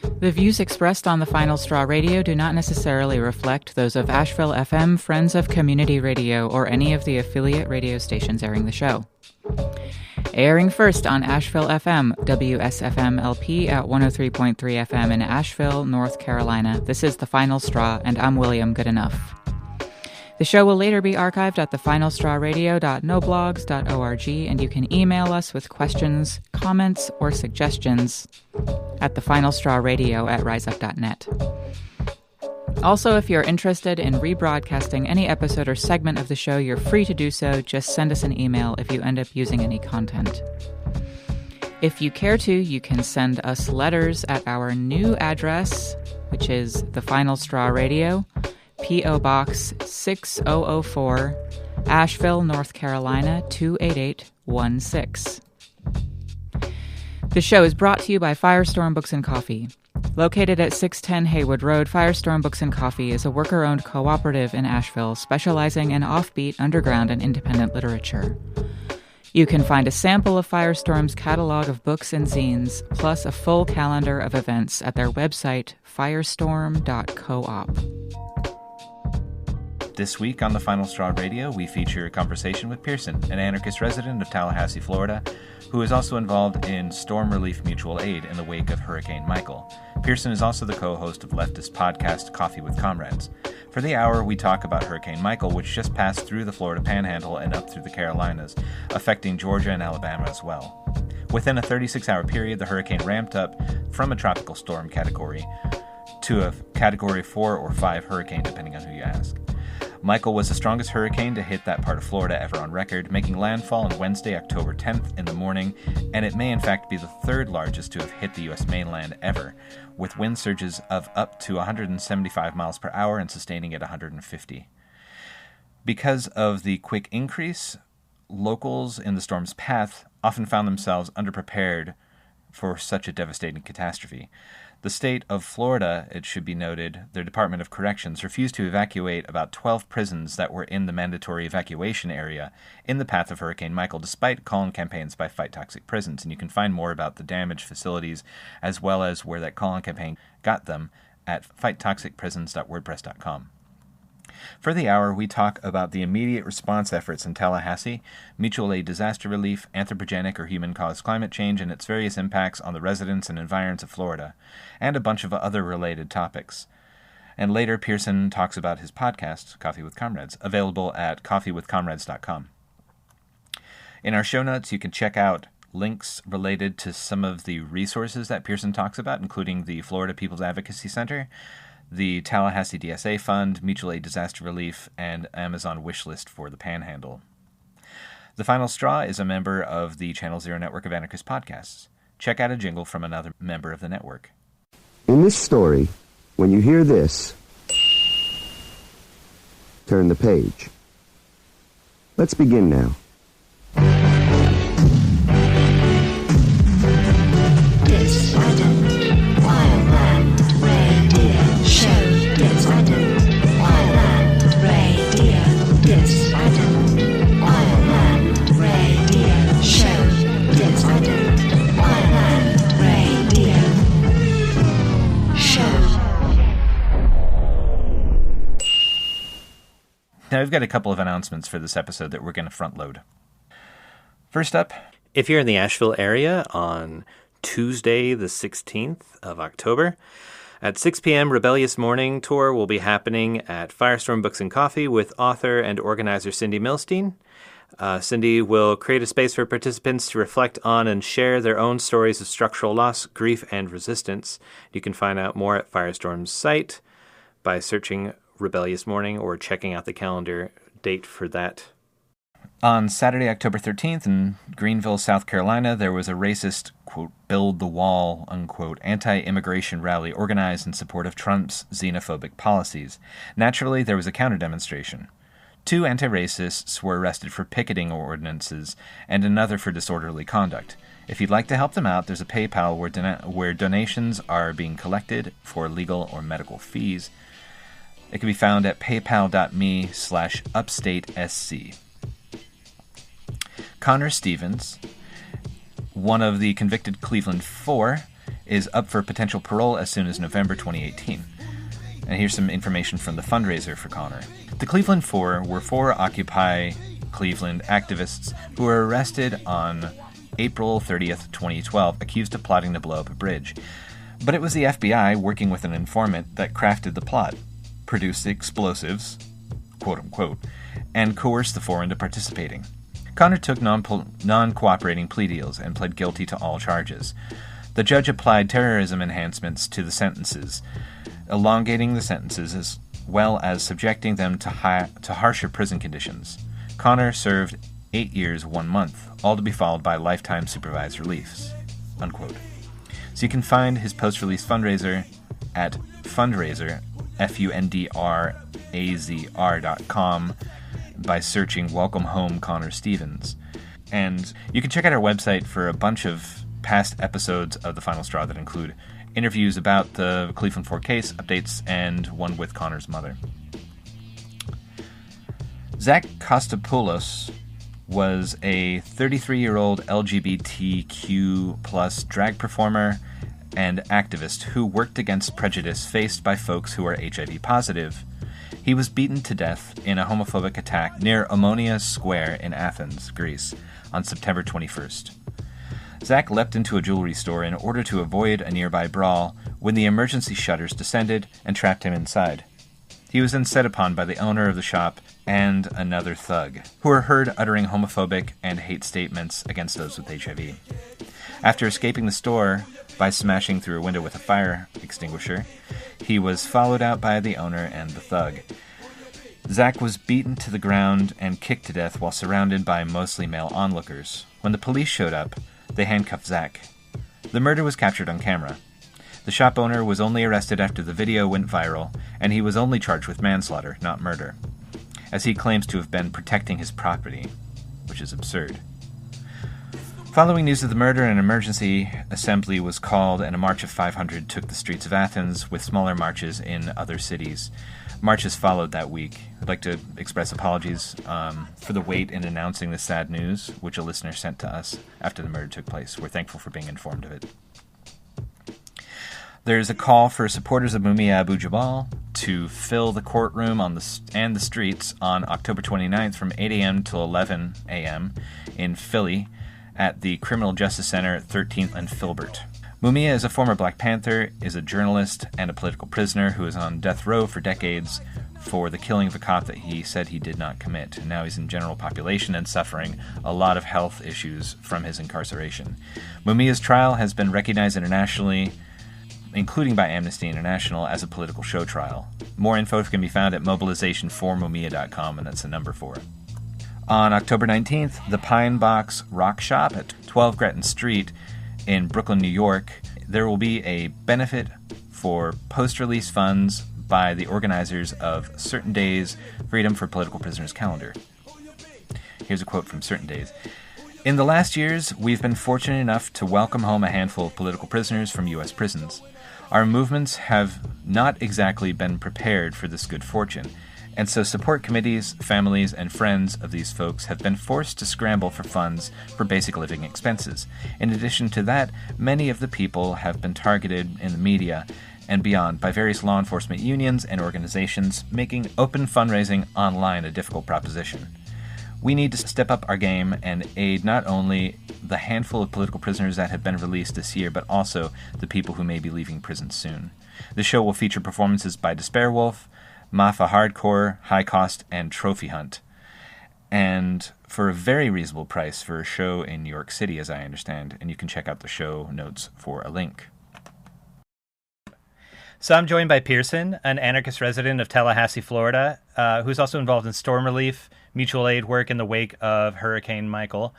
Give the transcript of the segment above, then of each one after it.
The views expressed on the Final Straw Radio do not necessarily reflect those of Asheville FM, Friends of Community Radio, or any of the affiliate radio stations airing the show. Airing first on Asheville FM, WSFM-LP at 103.3 FM in Asheville, North Carolina. This is The Final Straw, and I'm William Goodenough. The show will later be archived at thefinalstrawradio.noblogs.org, and you can email us with questions, comments, or suggestions at thefinalstrawradio@riseup.net. Also, if you're interested in rebroadcasting any episode or segment of the show, you're free to do so. Just send us an email if you end up using any content. If you care to, you can send us letters at our new address, which is The Final Straw Radio, P.O. Box 6004, Asheville, North Carolina 28816. The show is brought to you by Firestorm Books and Coffee. Located at 610 Haywood Road, Firestorm Books and Coffee is a worker-owned cooperative in Asheville specializing in offbeat, underground, and independent literature. You can find a sample of Firestorm's catalog of books and zines, plus a full calendar of events at their website, firestorm.coop. This week on the Final Straw Radio, we feature a conversation with Pearson, an anarchist resident of Tallahassee, Florida, who is also involved in storm relief mutual aid in the wake of Hurricane Michael. Pearson is also the co-host of leftist podcast Coffee with Comrades. For the hour, we talk about Hurricane Michael, which just passed through the Florida Panhandle and up through the Carolinas, affecting Georgia and Alabama as well. Within a 36-hour period, the hurricane ramped up from a tropical storm category to a Category 4 or 5 hurricane, depending on who you ask. Michael was the strongest hurricane to hit that part of Florida ever on record, making landfall on Wednesday, October 10th in the morning, and it may in fact be the third largest to have hit the U.S. mainland ever, with wind surges of up to 175 miles per hour and sustaining at 150. Because of the quick increase, locals in the storm's path often found themselves underprepared for such a devastating catastrophe. The state of Florida, it should be noted, their Department of Corrections refused to evacuate about 12 prisons that were in the Mandatory Evacuation area in the path of Hurricane Michael, despite call-in campaigns by Fight Toxic Prisons. And you can find more about the damaged facilities as well as where that call-in campaign got them at fighttoxicprisons.wordpress.com. For the hour, we talk about the immediate response efforts in Tallahassee, mutual aid disaster relief, anthropogenic or human-caused climate change, and its various impacts on the residents and environs of Florida, and a bunch of other related topics. And later, Pearson talks about his podcast, Coffee with Comrades, available at coffeewithcomrades.com. In our show notes, you can check out links related to some of the resources that Pearson talks about, including the Florida People's Advocacy Center, the Tallahassee DSA Fund, Mutual Aid Disaster Relief, and Amazon Wishlist for the Panhandle. The Final Straw is a member of the Channel Zero network of anarchist podcasts. Check out a jingle from another member of the network. In this story, when you hear this, turn the page. Let's begin now. This Wildland Radio Show. This Wildland Radio. This Wildland Radio Show. This Wildland Radio Show. Now, we've got a couple of announcements for this episode that we're going to front load. First up, if you're in the Asheville area on Tuesday, the 16th of October, at 6 p.m., Rebellious Morning Tour will be happening at Firestorm Books and Coffee with author and organizer Cindy Milstein. Cindy will create a space for participants to reflect on and share their own stories of structural loss, grief, and resistance. You can find out more at Firestorm's site by searching Rebellious Morning or checking out the calendar date for that. On Saturday, October 13th in Greenville, South Carolina, there was a racist, quote, build the wall, unquote, anti-immigration rally organized in support of Trump's xenophobic policies. Naturally, there was a counter-demonstration. 2 anti-racists were arrested for picketing ordinances and another for disorderly conduct. If you'd like to help them out, there's a PayPal where donations are being collected for legal or medical fees. It can be found at paypal.me/upstatesc. Connor Stevens, one of the convicted Cleveland Four, is up for potential parole as soon as November 2018. And here's some information from the fundraiser for Connor. The Cleveland Four were 4 Occupy Cleveland activists who were arrested on April 30th, 2012, accused of plotting to blow up a bridge. But it was the FBI, working with an informant, that crafted the plot, produced explosives, quote-unquote, and coerced the 4 into participating. Connor took non-cooperating plea deals and pled guilty to all charges. The judge applied terrorism enhancements to the sentences, elongating the sentences as well as subjecting them to harsher prison conditions. Connor served 8 years, 1 month, all to be followed by lifetime supervised release, unquote. So you can find his post-release fundraiser at fundraiser, fundrazr.com, by searching Welcome Home Connor Stevens. And you can check out our website for a bunch of past episodes of The Final Straw that include interviews about the Cleveland Four case, updates, and one with Connor's mother. Zach Kostopoulos was a 33-year-old LGBTQ plus drag performer and activist who worked against prejudice faced by folks who are HIV positive. He was beaten to death in a homophobic attack near Omonia Square in Athens, Greece, on September 21st. Zach leapt into a jewelry store in order to avoid a nearby brawl when the emergency shutters descended and trapped him inside. He was then set upon by the owner of the shop and another thug, who were heard uttering homophobic and hate statements against those with HIV. After escaping the store by smashing through a window with a fire extinguisher, he was followed out by the owner and the thug. Zach was beaten to the ground and kicked to death while surrounded by mostly male onlookers. When the police showed up, they handcuffed Zach. The murder was captured on camera. The shop owner was only arrested after the video went viral, and he was only charged with manslaughter, not murder, as he claims to have been protecting his property, which is absurd. Following news of the murder, an emergency assembly was called, and a march of 500 took the streets of Athens, with smaller marches in other cities. Marches followed that week. I'd like to express apologies for the wait in announcing this sad news, which a listener sent to us after the murder took place. We're thankful for being informed of it. There's a call for supporters of Mumia Abu-Jamal to fill the courtroom and the streets on October 29th from 8 a.m. till 11 a.m. in Philly at the Criminal Justice Center at 13th and Filbert. Mumia is a former Black Panther, is a journalist and a political prisoner who is on death row for decades for the killing of a cop that he said he did not commit. And now he's in general population and suffering a lot of health issues from his incarceration. Mumia's trial has been recognized internationally, including by Amnesty International, as a political show trial. More info can be found at mobilizationformumia.com, and that's the number 4. On October 19th, the Pine Box Rock Shop at 12 Gretton Street in Brooklyn, New York, there will be a benefit for post-release funds by the organizers of Certain Days Freedom for Political Prisoners calendar. Here's a quote from Certain Days. In the last years, we've been fortunate enough to welcome home a handful of political prisoners from U.S. prisons. Our movements have not exactly been prepared for this good fortune, and so support committees, families, and friends of these folks have been forced to scramble for funds for basic living expenses. In addition to that, many of the people have been targeted in the media and beyond by various law enforcement unions and organizations, making open fundraising online a difficult proposition. We need to step up our game and aid not only the handful of political prisoners that have been released this year, but also the people who may be leaving prison soon. The show will feature performances by Despair Wolf, Mafa Hardcore, High Cost, and Trophy Hunt. And for a very reasonable price for a show in New York City, as I understand. And you can check out the show notes for a link. So I'm joined by Pearson, an anarchist resident of Tallahassee, Florida, who's also involved in storm relief, mutual aid work in the wake of Hurricane Michael.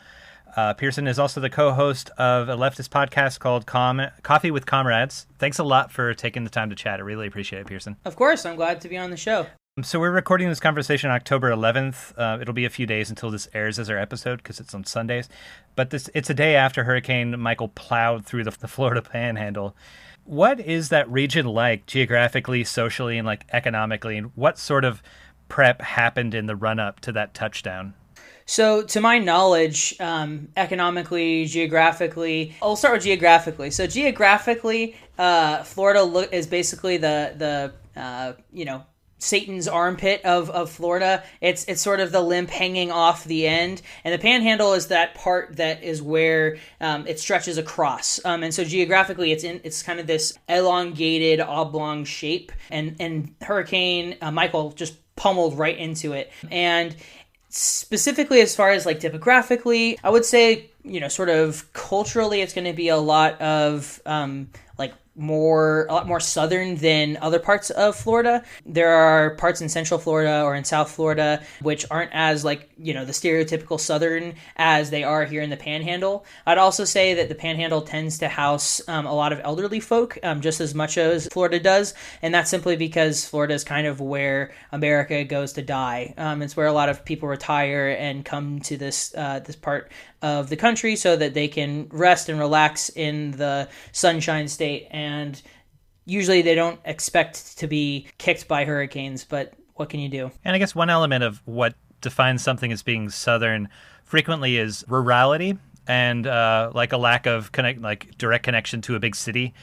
Pearson is also the co-host of a leftist podcast called Coffee with Comrades. Thanks a lot for taking the time to chat. I really appreciate it, Pearson. Of course, I'm glad to be on the show. So we're recording this conversation October 11th. It'll be a few days until this airs as our episode because it's on Sundays. But it's a day after Hurricane Michael plowed through the Florida Panhandle. What is that region like geographically, socially, and economically? And what sort of prep happened in the run-up to that touchdown? So, to my knowledge, economically, geographically, I'll start with geographically. So, geographically, Florida is basically the Satan's armpit of Florida. It's sort of the limp hanging off the end, and the Panhandle is that part that is where it stretches across. And so geographically, it's kind of this elongated oblong shape, and Hurricane Michael just pummeled right into it. And specifically, as far as like demographically, I would say, sort of culturally, it's going to be a lot more southern than other parts of Florida. There are parts in Central Florida or in South Florida which aren't as the stereotypical southern as they are here in the Panhandle. I'd also say that the Panhandle tends to house a lot of elderly folk, just as much as Florida does, and that's simply because Florida is kind of where America goes to die. It's where a lot of people retire and come to this part of the country so that they can rest and relax in the Sunshine State. And usually they don't expect to be kicked by hurricanes, but what can you do? And I guess one element of what defines something as being southern frequently is rurality and a lack of direct connection to a big city.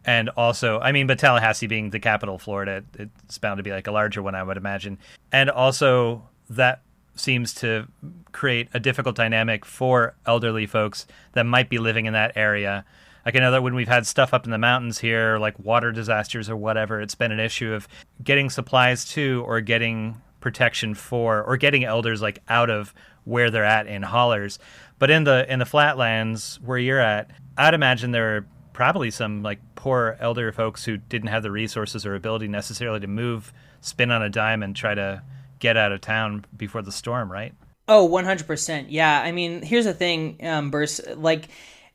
And also, but Tallahassee being the capital of Florida, it's bound to be a larger one, I would imagine. And also that seems to create a difficult dynamic for elderly folks that might be living in that area. I know that when we've had stuff up in the mountains here, like water disasters or whatever, it's been an issue of getting supplies to, or getting protection for, or getting elders out of where they're at in hollers. But in the flatlands where you're at, I'd imagine there are probably some poor elder folks who didn't have the resources or ability necessarily to move, spin on a dime, and try to get out of town before the storm, right? Oh, 100%. Yeah. Here's the thing, Bruce.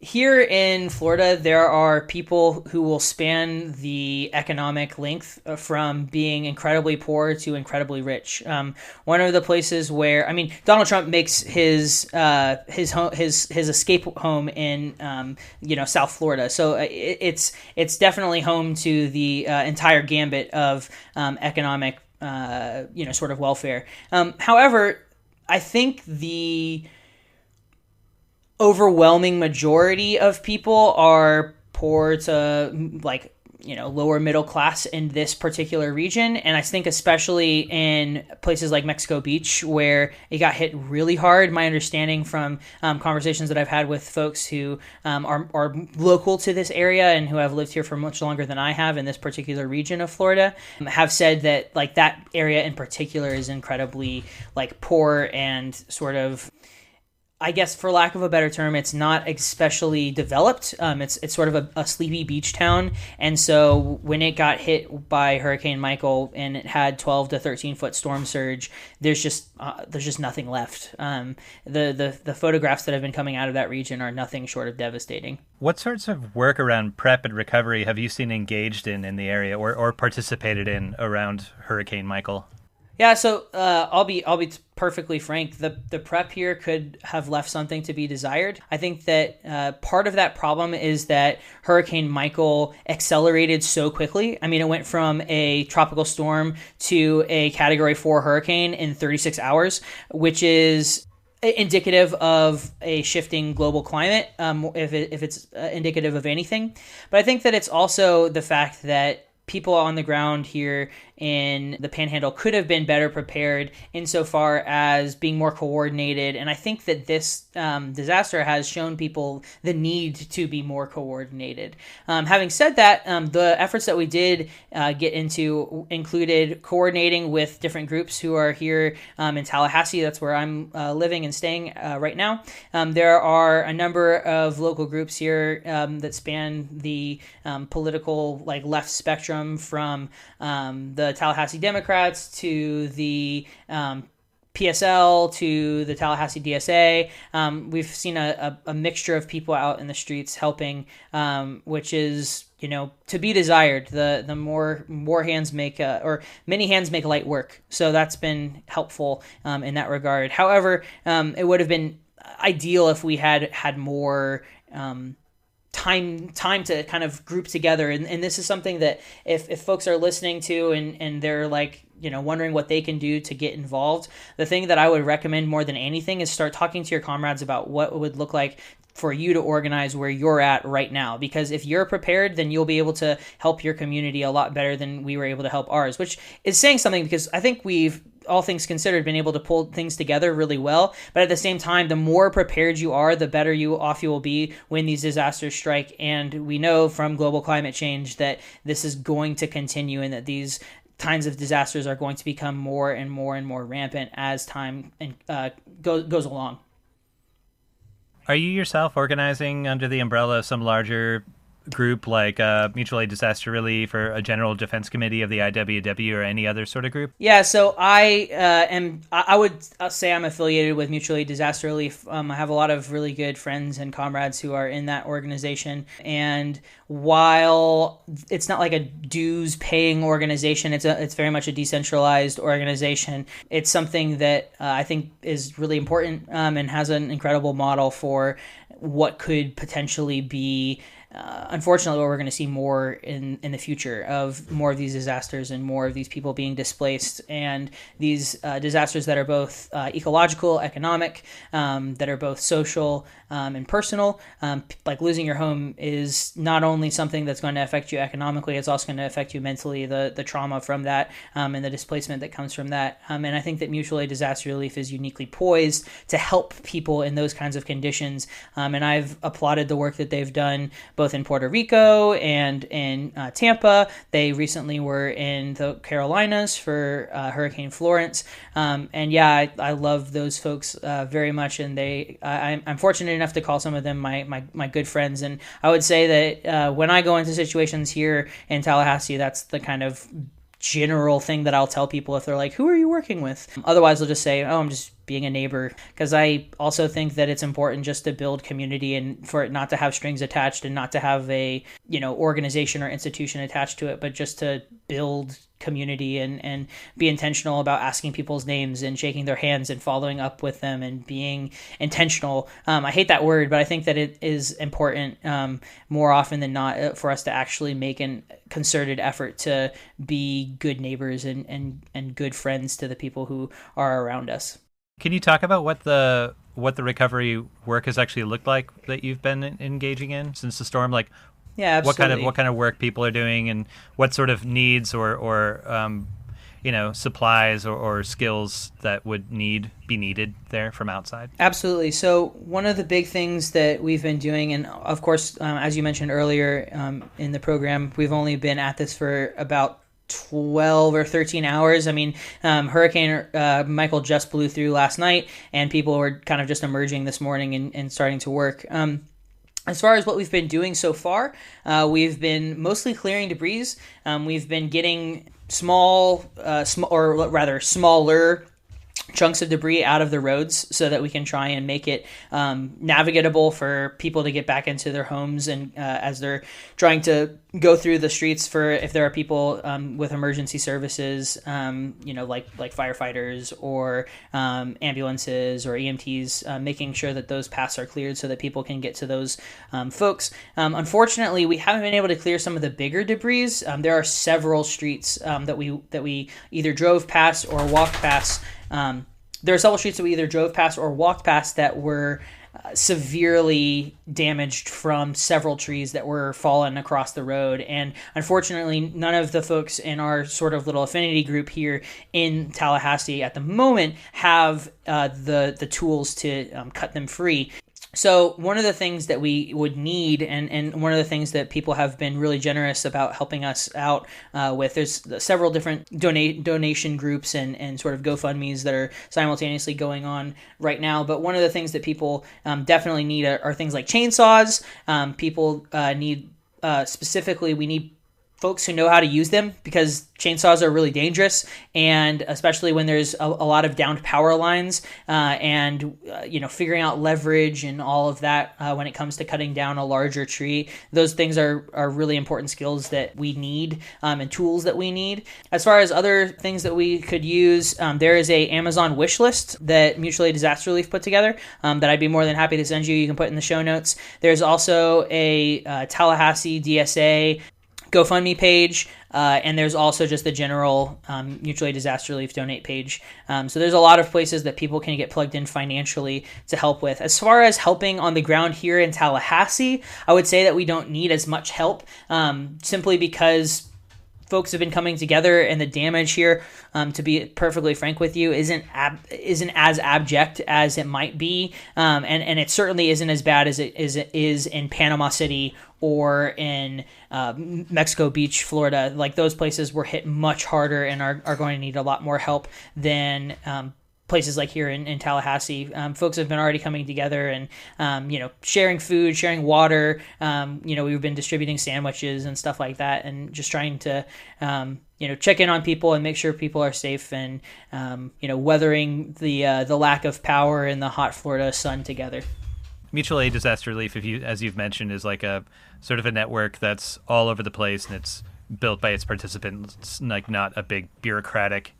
Here in Florida, there are people who will span the economic length from being incredibly poor to incredibly rich. One of the places where, Donald Trump makes his escape home in South Florida, so it's definitely home to the entire gambit of economic sort of welfare. However, I think the overwhelming majority of people are poor to lower middle class in this particular region. And I think especially in places like Mexico Beach, where it got hit really hard. My understanding from conversations that I've had with folks who are local to this area and who have lived here for much longer than I have in this particular region of Florida, have said that that area in particular is incredibly poor and sort of, I guess, for lack of a better term, it's not especially developed. It's sort of a sleepy beach town. And so when it got hit by Hurricane Michael and it had 12 to 13 foot storm surge, there's just nothing left. The photographs that have been coming out of that region are nothing short of devastating. What sorts of work around prep and recovery have you seen engaged in the area or participated in around Hurricane Michael? Yeah, so I'll be perfectly frank. The prep here could have left something to be desired. I think that part of that problem is that Hurricane Michael accelerated so quickly. It went from a tropical storm to a Category 4 hurricane in 36 hours, which is indicative of a shifting global climate, if it's indicative of anything. But I think that it's also the fact that people on the ground here in the Panhandle could have been better prepared insofar as being more coordinated. And I think that this disaster has shown people the need to be more coordinated. Having said that, the efforts that we did get into included coordinating with different groups who are here in Tallahassee. That's where I'm living and staying right now. There are a number of local groups here that span the political left spectrum, from the Tallahassee Democrats to the PSL to the Tallahassee DSA. We've seen a mixture of people out in the streets helping, which is, to be desired. The more hands make, or many hands make light work. So that's been helpful in that regard. However, it would have been ideal if we had more time to kind of group together, and this is something that if folks are listening to and they're wondering what they can do to get involved, the thing that I would recommend more than anything is start talking to your comrades about what it would look like for you to organize where you're at right now. Because if you're prepared, then you'll be able to help your community a lot better than we were able to help ours, which is saying something, because I think we've, all things considered, been able to pull things together really well. But at the same time, the more prepared you are, the better you will be when these disasters strike. And we know from global climate change that this is going to continue, and that these kinds of disasters are going to become more and more and more rampant as time goes along. Are you yourself organizing under the umbrella of some larger group like Mutual Aid Disaster Relief or a General Defense Committee of the IWW or any other sort of group? Yeah, so I would say I'm affiliated with Mutual Aid Disaster Relief. I have a lot of really good friends and comrades who are in that organization. And while it's not like a dues paying organization, it's very much a decentralized organization. It's something that I think is really important and has an incredible model for what could potentially be unfortunately what we're going to see more in the future, of more of these disasters and more of these people being displaced, and these disasters that are both ecological, economic, that are both social and personal. Like losing your home is not only something that's going to affect you economically, it's also going to affect you mentally, the trauma from that and the displacement that comes from that. And I think that Mutual Aid Disaster Relief is uniquely poised to help people in those kinds of conditions. And I've applauded the work that they've done both in Puerto Rico and in Tampa. They recently were in the Carolinas for Hurricane Florence. And yeah, I love those folks very much. And I'm fortunate enough to call some of them my good friends. And I would say that when I go into situations here in Tallahassee, that's the kind of general thing that I'll tell people if they're like, who are you working with? Otherwise, they'll just say, oh, I'm just being a neighbor. Because I also think that it's important just to build community and for it not to have strings attached and not to have a, organization or institution attached to it, but just to build community and be intentional about asking people's names and shaking their hands and following up with them and being intentional. I hate that word, but I think that it is important more often than not for us to actually make a concerted effort to be good neighbors and good friends to the people who are around us. Can you talk about what the recovery work has actually looked like that you've been engaging in since the storm? Like, yeah, absolutely. What kind of work people are doing, and what sort of needs or supplies or skills that would be needed there from outside? Absolutely. So one of the big things that we've been doing, and of course, as you mentioned earlier in the program, we've only been at this for about 12 or 13 hours. I mean, Hurricane Michael just blew through last night, and people were kind of just emerging this morning and starting to work. As far as what we've been doing so far, we've been mostly clearing debris. We've been getting smaller chunks of debris out of the roads so that we can try and make it navigatable for people to get back into their homes, and as they're trying to go through the streets, for if there are people with emergency services, like firefighters or ambulances or EMTs, making sure that those paths are cleared so that people can get to those folks. Unfortunately, we haven't been able to clear some of the bigger debris. There are several streets that we either drove past or walked past. There are several streets that we either drove past or walked past that were severely damaged from several trees that were fallen across the road. And unfortunately, none of the folks in our sort of little affinity group here in Tallahassee at the moment have the tools to cut them free. So one of the things that we would need, and one of the things that people have been really generous about helping us out with, there's several different donation groups and sort of GoFundMes that are simultaneously going on right now. But one of the things that people definitely need are things like chainsaws. People need, specifically, we need folks who know how to use them, because chainsaws are really dangerous, and especially when there's a lot of downed power lines and figuring out leverage and all of that when it comes to cutting down a larger tree. Those things are really important skills that we need and tools that we need. As far as other things that we could use, there is a Amazon wish list that Mutual Aid Disaster Relief put together that I'd be more than happy to send you. You can put in the show notes. There's also a Tallahassee DSA GoFundMe page, and there's also just the general mutual aid disaster relief donate page. So there's a lot of places that people can get plugged in financially to help with. As far as helping on the ground here in Tallahassee, I would say that we don't need as much help, simply because folks have been coming together, and the damage here, to be perfectly frank with you, isn't as abject as it might be, and it certainly isn't as bad as it is in Panama City or in Mexico Beach, Florida. Like, those places were hit much harder and are going to need a lot more help than places like here in Tallahassee. Folks have been already coming together and, sharing food, sharing water. We've been distributing sandwiches and stuff like that, and just trying to, check in on people and make sure people are safe, and, weathering the lack of power in the hot Florida sun together. Mutual aid disaster relief, as you've mentioned, is like a sort of a network that's all over the place, and it's built by its participants, like not a big bureaucratic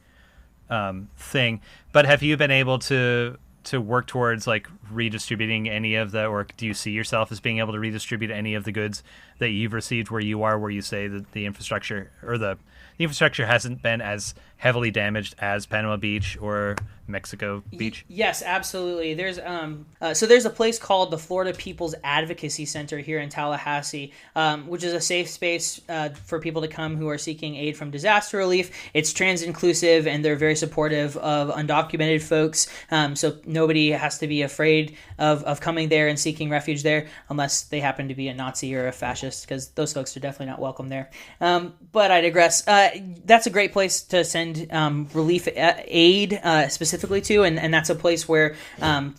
thing. But have you been able to work towards like redistributing any of or do you see yourself as being able to redistribute any of the goods that you've received where you are, where you say that the infrastructure or the infrastructure hasn't been as heavily damaged as Panama Beach or Mexico Beach? Yes, absolutely. There's there's a place called the Florida People's Advocacy Center here in Tallahassee, which is a safe space for people to come who are seeking aid from disaster relief. It's trans inclusive, and they're very supportive of undocumented folks. So nobody has to be afraid of coming there and seeking refuge there, unless they happen to be a Nazi or a fascist, because those folks are definitely not welcome there. But I digress. That's a great place to send relief aid specifically to, and that's a place where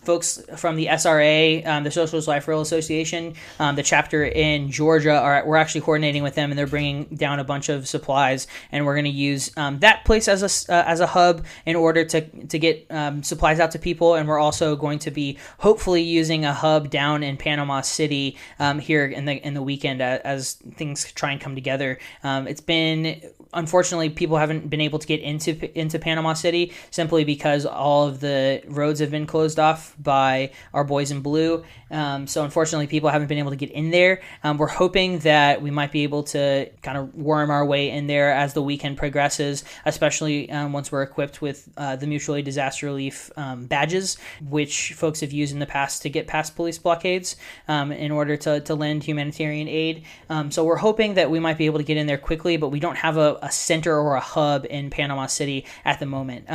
folks from the SRA, the Socialist Life Rail Association, the chapter in Georgia, we're actually coordinating with them, and they're bringing down a bunch of supplies, and we're going to use that place as a hub in order to get supplies out to people. And we're also going to be hopefully using a hub down in Panama City here in the weekend as things try and come together. It's been, unfortunately, people haven't been able to get into Panama City simply because all of the roads have been closed off by our boys in blue. So unfortunately, people haven't been able to get in there. We're hoping that we might be able to kind of worm our way in there as the weekend progresses, especially once we're equipped with the mutual aid disaster relief badges, which folks have used in the past to get past police blockades in order to lend humanitarian aid. So we're hoping that we might be able to get in there quickly, but we don't have a center or a hub in Panama City at the moment.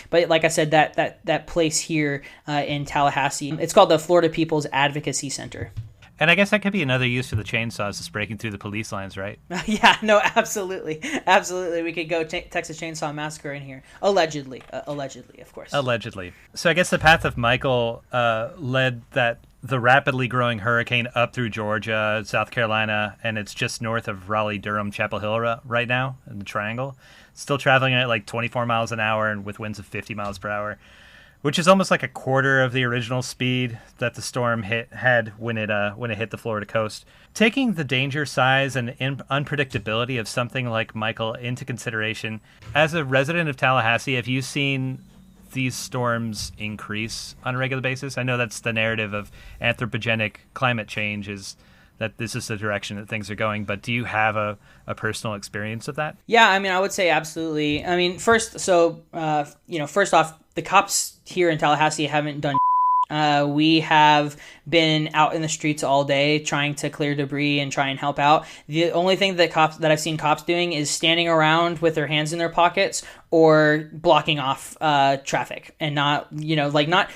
But like I said, that place here in Tallahassee, it's called the Florida People's Advocacy Center. And I guess that could be another use for the chainsaws, is breaking through the police lines, right? Yeah, no, absolutely. Absolutely. We could go Texas Chainsaw Massacre in here. Allegedly, of course. Allegedly. So I guess the path of Michael led the rapidly growing hurricane up through Georgia, South Carolina, and it's just north of Raleigh, Durham, Chapel Hill right now in the Triangle. Still traveling at like 24 miles an hour and with winds of 50 miles per hour, which is almost like a quarter of the original speed that the storm had when it hit the Florida coast. Taking the danger, size, and unpredictability of something like Michael into consideration, as a resident of Tallahassee, have you seen these storms increase on a regular basis? I know that's the narrative of anthropogenic climate change, is that this is the direction that things are going, but do you have a personal experience of that? Yeah, I mean, I would say absolutely. I mean, first off, the cops here in Tallahassee haven't done we have been out in the streets all day trying to clear debris and try and help out. The only thing that I've seen cops doing is standing around with their hands in their pockets or blocking off traffic, and not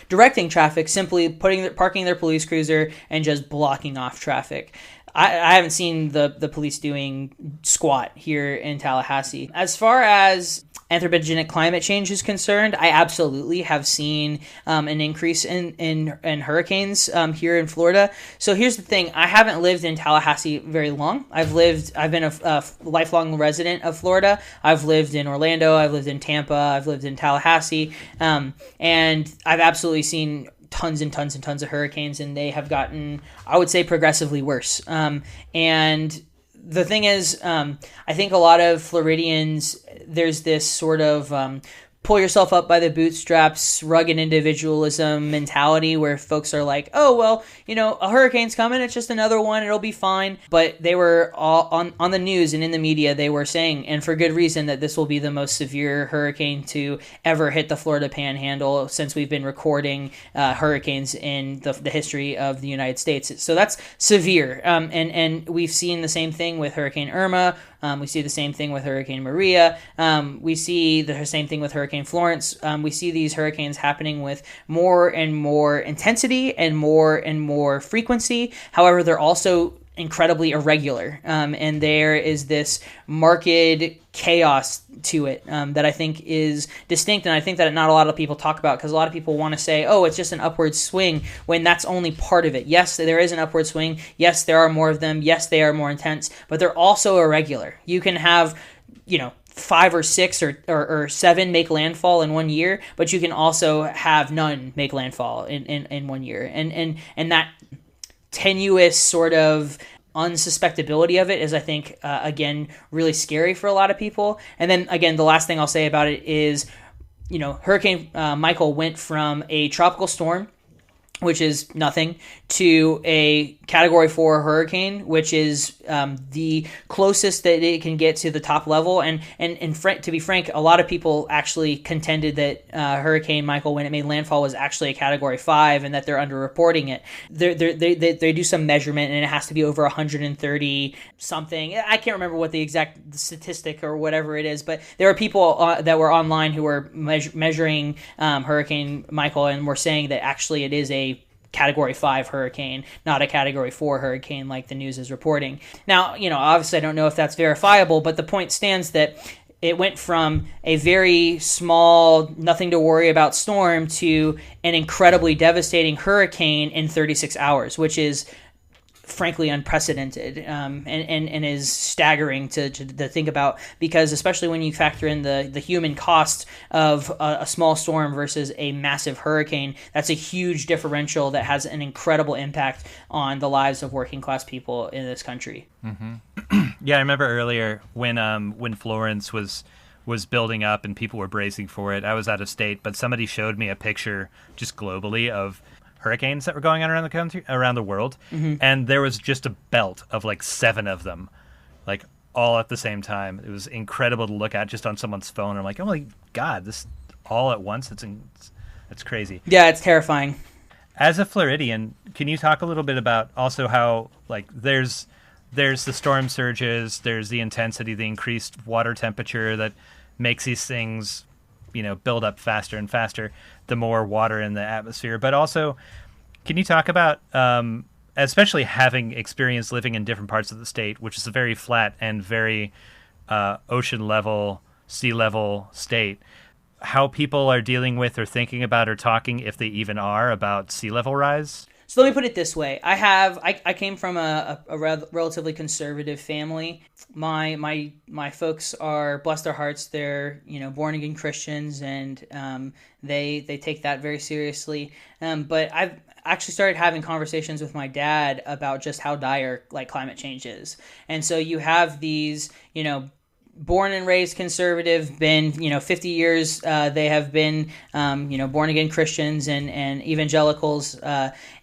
directing traffic, simply parking their police cruiser and just blocking off traffic. I haven't seen the police doing squat here in Tallahassee. As far as anthropogenic climate change is concerned, I absolutely have seen an increase in hurricanes here in Florida. So here's the thing: I haven't lived in Tallahassee very long. I've been a lifelong resident of Florida. I've lived in Orlando. I've lived in Tampa. I've lived in Tallahassee, and I've absolutely seen tons and tons and tons of hurricanes, and they have gotten, I would say, progressively worse. And the thing is, I think a lot of Floridians, there's this sort of pull yourself up by the bootstraps, rugged individualism mentality where folks are like, oh, well, a hurricane's coming. It's just another one. It'll be fine. But they were all on the news and in the media, they were saying, and for good reason, that this will be the most severe hurricane to ever hit the Florida Panhandle since we've been recording hurricanes in the history of the United States. So that's severe. And we've seen the same thing with Hurricane Irma. We see the same thing with Hurricane Maria. We see the same thing with Hurricane Florence. We see these hurricanes happening with more and more intensity and more frequency. However, they're also incredibly irregular. And there is this marked chaos to it that I think is distinct, and I think that not a lot of people talk about, because a lot of people want to say, oh, it's just an upward swing, when that's only part of it. Yes, there is an upward swing. Yes, there are more of them. Yes, they are more intense, but they're also irregular. You can have, 5 or 6 or 7 make landfall in 1 year, but you can also have none make landfall in 1 year. And that tenuous sort of unsuspectability of it is, I think, again, really scary for a lot of people. And then, again, the last thing I'll say about it is, Hurricane Michael went from a tropical storm, which is nothing, to a Category 4 hurricane, which is the closest that it can get to the top level. And to be frank, a lot of people actually contended that Hurricane Michael, when it made landfall, was actually a Category 5, and that they're underreporting it. They do some measurement, and it has to be over 130 something. I can't remember what the exact statistic or whatever it is, but there are people that were online who were measuring Hurricane Michael and were saying that actually it is a Category 5 hurricane, not a Category 4 hurricane like the news is reporting. Now, obviously I don't know if that's verifiable, but the point stands that it went from a very small, nothing to worry about storm to an incredibly devastating hurricane in 36 hours, which is frankly unprecedented, and is staggering to think about, because especially when you factor in the human cost of a small storm versus a massive hurricane, that's a huge differential that has an incredible impact on the lives of working class people in this country. Mm-hmm. Yeah, I remember earlier when Florence was building up and people were bracing for it. I was out of state, but somebody showed me a picture just globally of hurricanes that were going on around the country, around the world, and there was just a belt of like 7 of them, like all at the same time. It was incredible to look at just on someone's phone. I'm like, oh my God, this all at once? It's crazy. Yeah, it's terrifying. As a Floridian, can you talk a little bit about also how, like, there's the storm surges, there's the intensity, the increased water temperature that makes these things, build up faster and faster, the more water in the atmosphere. But also, can you talk about, especially having experience living in different parts of the state, which is a very flat and very ocean level, sea level state, how people are dealing with or thinking about or talking, if they even are, about sea level rise? So let me put it this way. I came from a relatively conservative family. My folks are, bless their hearts, they're born again Christians, and they take that very seriously. But I've actually started having conversations with my dad about just how dire climate change is. And so you have these born and raised conservative, been 50 years they have been born again Christians and evangelicals,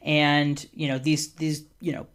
and these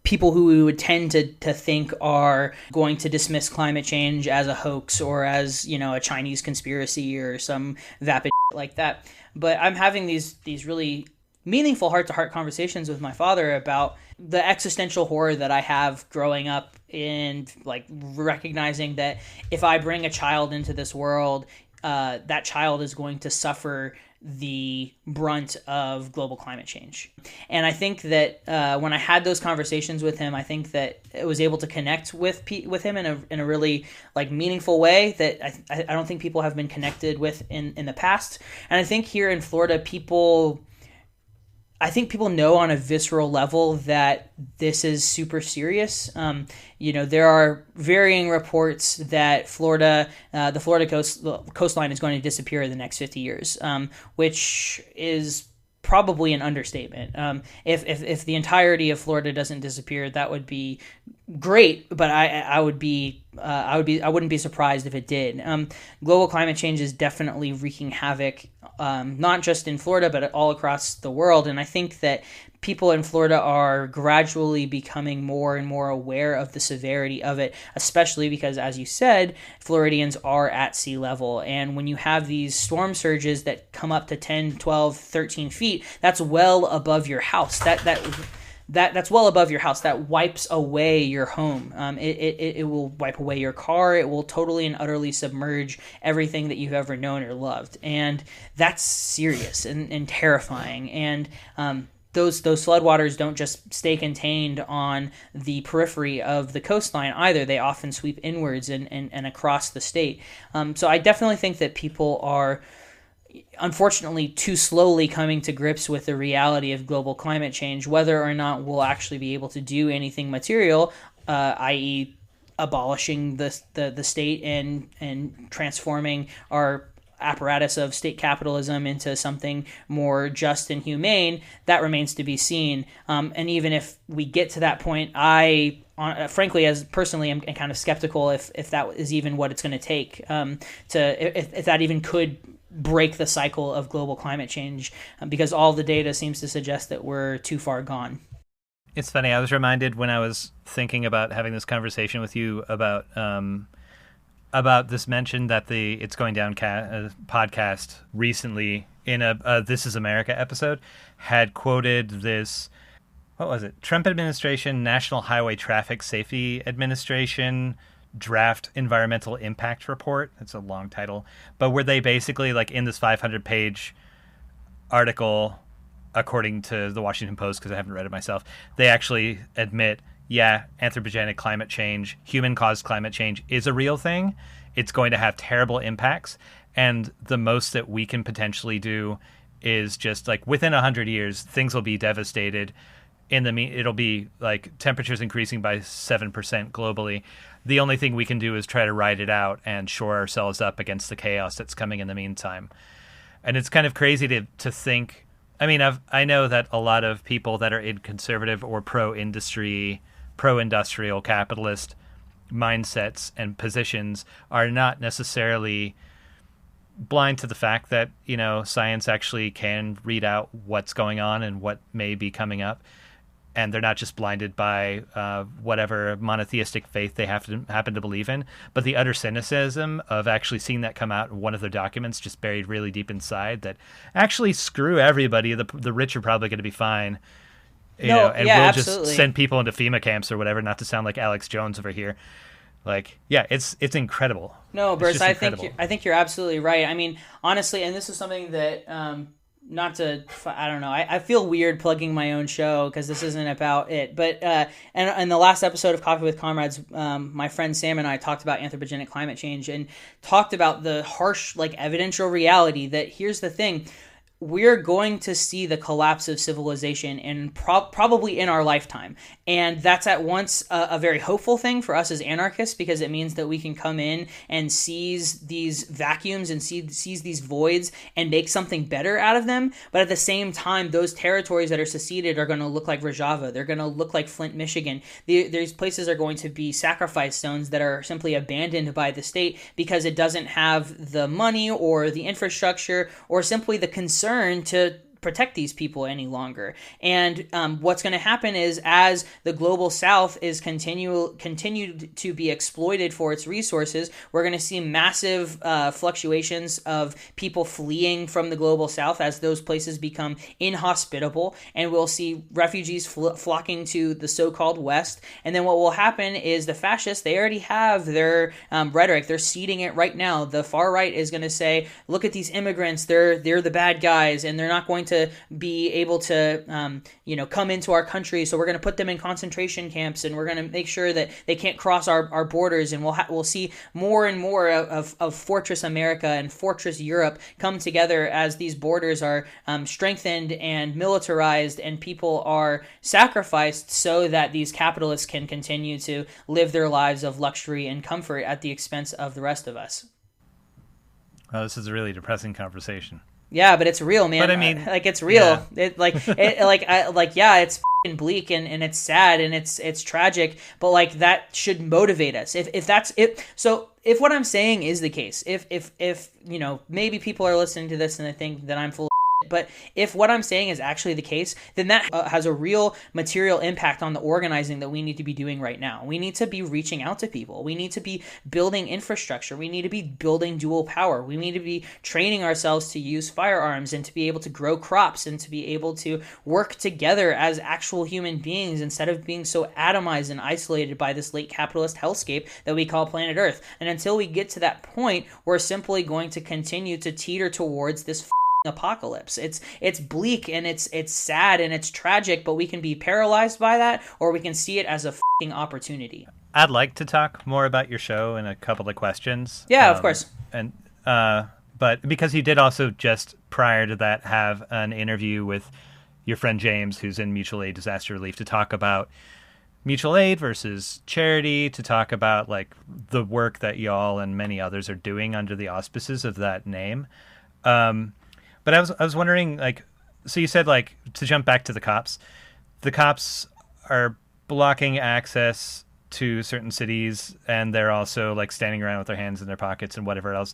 people who we would tend to think are going to dismiss climate change as a hoax or as a Chinese conspiracy or some vapid like that. But I'm having these really meaningful heart-to-heart conversations with my father about the existential horror that I have growing up, and recognizing that if I bring a child into this world, that child is going to suffer the brunt of global climate change. And I think that when I had those conversations with him, I think that it was able to connect with him in a really meaningful way that I don't think people have been connected with in the past. And I think here in Florida, people know on a visceral level that this is super serious. There are varying reports that the Florida coastline is going to disappear in the next 50 years, which is probably an understatement. If the entirety of Florida doesn't disappear, that would be great, but I wouldn't be surprised if it did. Global climate change is definitely wreaking havoc, not just in Florida, but all across the world. And I think that people in Florida are gradually becoming more and more aware of the severity of it, especially because, as you said, Floridians are at sea level. And when you have these storm surges that come up to 10, 12, 13 feet, that's well above your house. That's well above your house. That wipes away your home. It will wipe away your car. It will totally and utterly submerge everything that you've ever known or loved. And that's serious and terrifying. And those floodwaters don't just stay contained on the periphery of the coastline either. They often sweep inwards and across the state. So I definitely think that people are, unfortunately, too slowly coming to grips with the reality of global climate change, whether or not we'll actually be able to do anything material, i.e. abolishing the state and transforming our apparatus of state capitalism into something more just and humane. That remains to be seen. And even if we get to that point, I frankly, as personally, I'm kind of skeptical if that is even what it's going to take if that even could break the cycle of global climate change, because all the data seems to suggest that we're too far gone. It's funny. I was reminded when I was thinking about having this conversation with you about this mention that the It's Going Down podcast recently in a This Is America episode had quoted this, what was it? Trump administration, National Highway Traffic Safety Administration draft environmental impact report. It's a long title, but where they basically, like, in this 500-page article, according to the Washington Post, because I haven't read it myself, they actually admit, yeah, anthropogenic climate change, human-caused climate change is a real thing. It's going to have terrible impacts, and the most that we can potentially do is just, like, within 100 years, things will be devastated. It'll be like temperatures increasing by 7% globally. The only thing we can do is try to ride it out and shore ourselves up against the chaos that's coming in the meantime. And it's kind of crazy to think. I mean, I know that a lot of people that are in conservative or pro-industry, pro-industrial capitalist mindsets and positions are not necessarily blind to the fact that, you know, science actually can read out what's going on and what may be coming up. And they're not just blinded by whatever monotheistic faith they happen to believe in, but the utter cynicism of actually seeing that come out in one of their documents just buried really deep inside, that actually, screw everybody, the rich are probably going to be fine. We'll absolutely just send people into FEMA camps or whatever, not to sound like Alex Jones over here. Like, yeah, it's incredible. No, Bruce, I think you're absolutely right. I mean, honestly, and this is something that I don't know. I feel weird plugging my own show because this isn't about it. But and in the last episode of Coffee with Comrades, my friend Sam and I talked about anthropogenic climate change and talked about the harsh, like, evidential reality that, here's the thing, we're going to see the collapse of civilization in probably in our lifetime. And that's at once a very hopeful thing for us as anarchists, because it means that we can come in and seize these vacuums and seize these voids and make something better out of them. But at the same time, those territories that are seceded are going to look like Rojava. They're going to look like Flint, Michigan. These places are going to be sacrifice zones that are simply abandoned by the state because it doesn't have the money or the infrastructure or simply the concern to protect these people any longer. And what's going to happen is, as the global south is continued to be exploited for its resources, we're going to see massive fluctuations of people fleeing from the global south as those places become inhospitable, and we'll see refugees flocking to the so-called west. And then what will happen is the fascists, they already have their rhetoric. They're seeding it right now. The far right is going to say, look at these immigrants, they're the bad guys, and they're not going to be able to come into our country, so we're going to put them in concentration camps, and we're going to make sure that they can't cross our borders. And we'll see more and more of Fortress America and Fortress Europe come together as these borders are strengthened and militarized, and people are sacrificed so that these capitalists can continue to live their lives of luxury and comfort at the expense of the rest of us. Well, this is a really depressing conversation. Yeah, but it's real, man. But I mean, like it's real. yeah. It's f***ing bleak and it's sad and it's tragic. But like that should motivate us. If that's it. So if what I'm saying is the case, if maybe people are listening to this and they think that I'm full of shit, but if what I'm saying is actually the case, then that has a real material impact on the organizing that we need to be doing right now. We need to be reaching out to people. We need to be building infrastructure. We need to be building dual power. We need to be training ourselves to use firearms and to be able to grow crops and to be able to work together as actual human beings instead of being so atomized and isolated by this late capitalist hellscape that we call planet Earth. And until we get to that point, we're simply going to continue to teeter towards this apocalypse. It's bleak and it's sad and it's tragic, but we can be paralyzed by that, or we can see it as a opportunity. I'd like to talk more about your show and a couple of questions. Yeah, of course. And but because you did also just prior to that have an interview with your friend James, who's in mutual aid disaster relief, to talk about mutual aid versus charity, to talk about like the work that y'all and many others are doing under the auspices of that name. But I was wondering, like, so you said, like, to jump back to the cops are blocking access to certain cities, and they're also like standing around with their hands in their pockets and whatever else.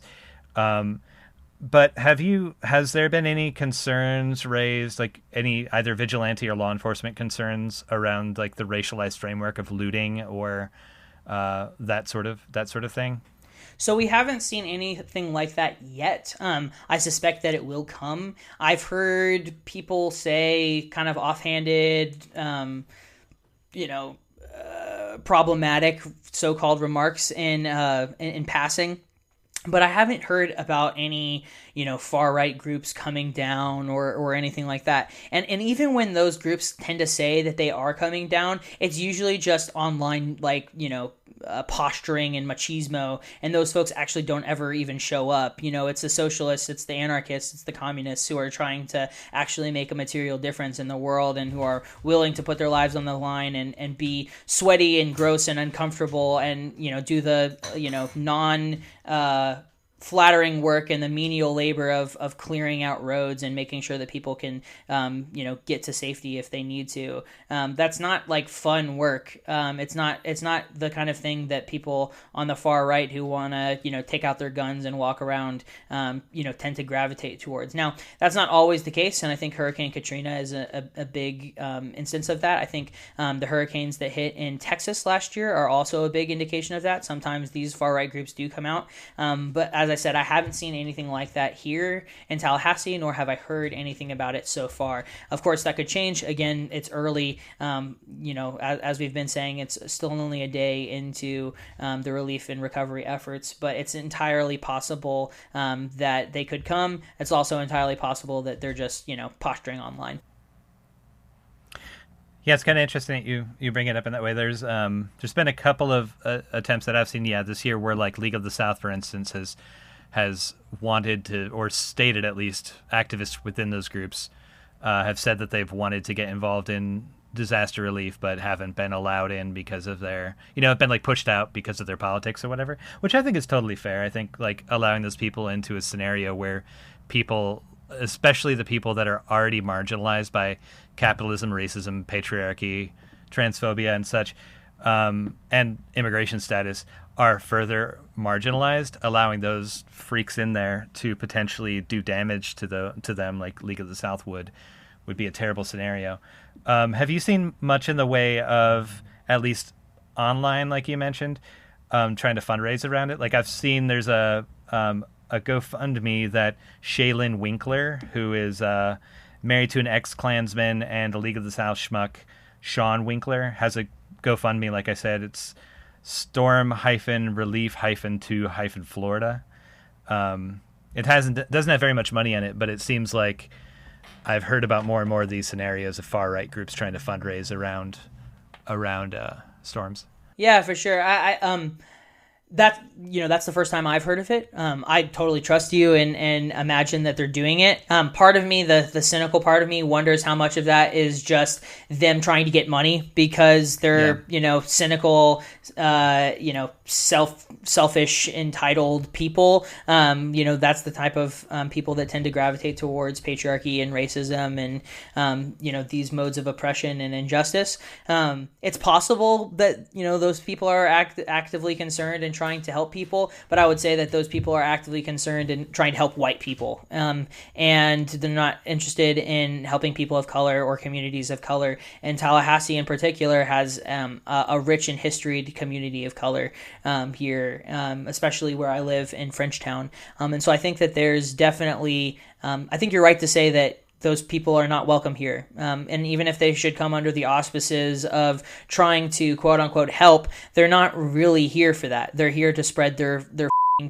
But has there been any concerns raised, like any either vigilante or law enforcement concerns around like the racialized framework of looting or that sort of thing? So we haven't seen anything like that yet. I suspect that it will come. I've heard people say kind of offhanded, problematic so-called remarks in passing. But I haven't heard about any, far-right groups coming down or anything like that. And even when those groups tend to say that they are coming down, it's usually just online, like, posturing and machismo. And those folks actually don't ever even show up. It's the socialists, it's the anarchists, it's the communists who are trying to actually make a material difference in the world and who are willing to put their lives on the line and be sweaty and gross and uncomfortable and, do the, flattering work and the menial labor of clearing out roads and making sure that people can, get to safety if they need to. That's not like fun work. It's not the kind of thing that people on the far right who want to, take out their guns and walk around, tend to gravitate towards. Now, that's not always the case. And I think Hurricane Katrina is a big instance of that. I think the hurricanes that hit in Texas last year are also a big indication of that. Sometimes these far right groups do come out. But as I said, I haven't seen anything like that here in Tallahassee, nor have I heard anything about it so far. Of course, that could change. Again, it's early. As we've been saying, it's still only a day into the relief and recovery efforts, but it's entirely possible that they could come. It's also entirely possible that they're just, posturing online. Yeah, it's kind of interesting that you bring it up in that way. There's been a couple of attempts that I've seen, this year where like League of the South, for instance, has wanted to, or stated at least, activists within those groups have said that they've wanted to get involved in disaster relief but haven't been allowed in because of their, have been like pushed out because of their politics or whatever, which I think is totally fair. I think like allowing those people into a scenario where people, especially the people that are already marginalized by capitalism, racism, patriarchy, transphobia, and such, and immigration status, are further marginalized, allowing those freaks in there to potentially do damage to them, like League of the South would be a terrible scenario. Have you seen much in the way of, at least online, like you mentioned, trying to fundraise around it? Like I've seen there's a GoFundMe that Shaylin Winkler, who is married to an ex-Klansman and a League of the South schmuck, Sean Winkler, has a GoFundMe. Like I said, it's storm-relief-to-Florida. It doesn't have very much money in it, but it seems like I've heard about more and more of these scenarios of far-right groups trying to fundraise around storms. Yeah, for sure. that's the first time I've heard of it. I totally trust you and imagine that they're doing it. Part of me, the cynical part of me, wonders how much of that is just them trying to get money because they're cynical, selfish, entitled people. That's the type of people that tend to gravitate towards patriarchy and racism and these modes of oppression and injustice. It's possible that those people are actively concerned and trying to help people, but I would say that those people are actively concerned and trying to help white people, and they're not interested in helping people of color or communities of color. And Tallahassee in particular has a rich and historied community of color here, especially where I live in Frenchtown. And so I think that there's definitely, I think you're right to say that those people are not welcome here. And even if they should come under the auspices of trying to quote unquote help, they're not really here for that. They're here to spread their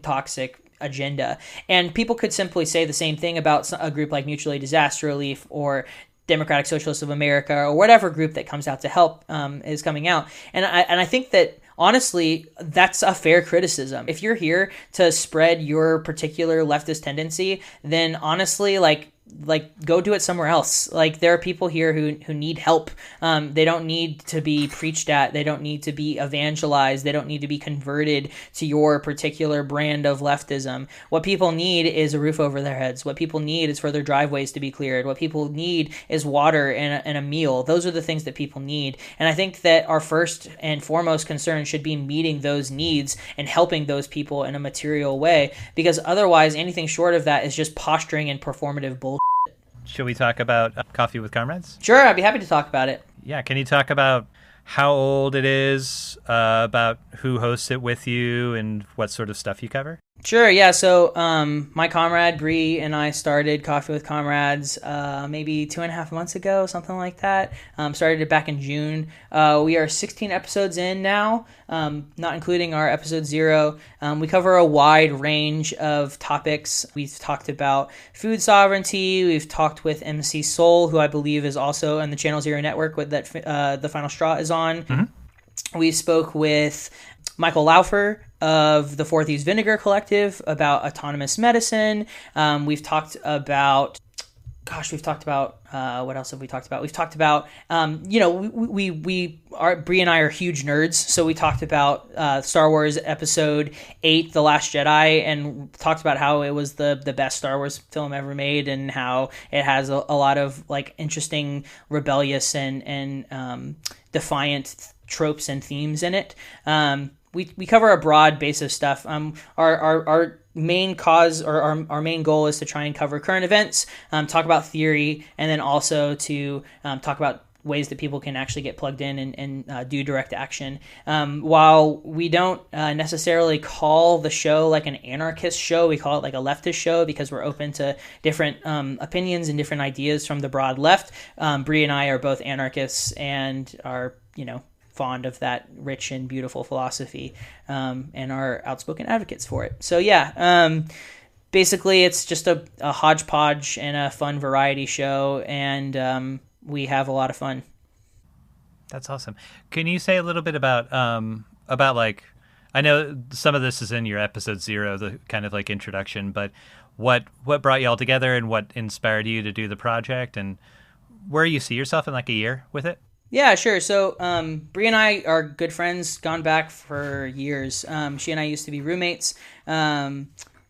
toxic agenda. And people could simply say the same thing about a group like Mutual Aid Disaster Relief or Democratic Socialists of America or whatever group that comes out to help is coming out. And I think that honestly, that's a fair criticism. If you're here to spread your particular leftist tendency, then honestly, like go do it somewhere else. Like there are people here who need help. They don't need to be preached at. They don't need to be evangelized. They don't need to be converted to your particular brand of leftism. What people need is a roof over their heads. What people need is for their driveways to be cleared. What people need is water and a meal. Those are the things that people need. And I think that our first and foremost concern should be meeting those needs and helping those people in a material way, because otherwise anything short of that is just posturing and performative bullshit. Should we talk about Coffee with Comrades? Sure, I'd be happy to talk about it. Yeah, can you talk about how old it is, about who hosts it with you, and what sort of stuff you cover? Sure, yeah. So my comrade Bree and I started Coffee with Comrades maybe 2.5 months ago, something like that. Started it back in June. We are 16 episodes in now, not including our episode 0. We cover a wide range of topics. We've talked about food sovereignty. We've talked with MC Soul, who I believe is also on the Channel Zero network that The Final Straw is on. Mm-hmm. We spoke with Michael Laufer of the Fourth Use Vinegar Collective about autonomous medicine. We've talked about what else have we talked about? We've talked about, Bree and I are huge nerds. So we talked about Star Wars Episode 8, The Last Jedi, and talked about how it was the best Star Wars film ever made, and how it has a lot of like interesting, rebellious and defiant tropes and themes in it. We cover a broad base of stuff. Our main cause or our main goal is to try and cover current events, talk about theory, and then also to talk about ways that people can actually get plugged in and do direct action. While we don't necessarily call the show like an anarchist show, we call it like a leftist show because we're open to different opinions and different ideas from the broad left. Bree and I are both anarchists and are, fond of that rich and beautiful philosophy, and are outspoken advocates for it. So yeah, basically it's just a hodgepodge and a fun variety show, and we have a lot of fun. That's awesome. Can you say a little bit about like, I know some of this is in your episode 0, the kind of like introduction, but what brought you all together and what inspired you to do the project, and where you see yourself in like a year with it? Yeah, sure. So Bree and I are good friends, gone back for years. She and I used to be roommates.